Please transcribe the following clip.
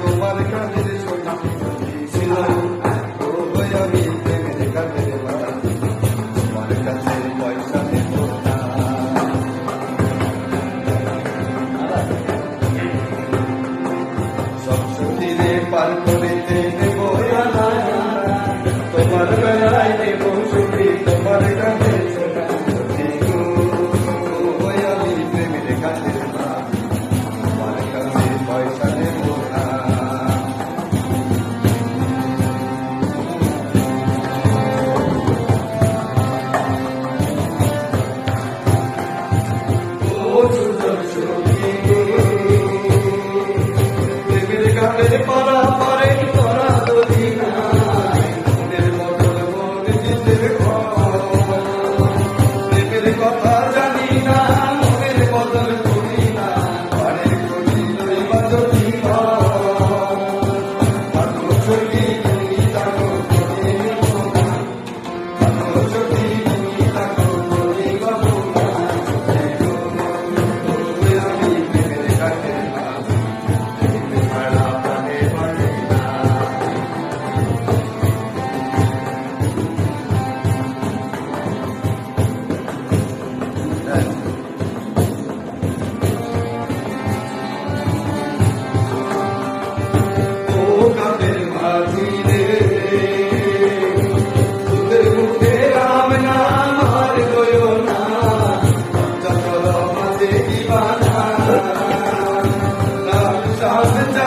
তোমার কানের সোনা ছিল ও আমি প্রেমের কানের মালা তোমার কাছে পয়সা নেব না সব সুখীরে পার করিতে নেব তোমার বেলায় নেব সুখী তোমার কানের সোনা আমি প্রেমের কানের মালা তোমার কাছে পয়সা নেব না পারা পারে তোরা দলি মনের মতন মন জিতের প্রেমের কথা জানি না মনের বদল করি না পারের করি লই বাজতি ছবি তুমি তাকো করে ছবি তুমি তাকো করে আমি প্রেমের কাছে Thousand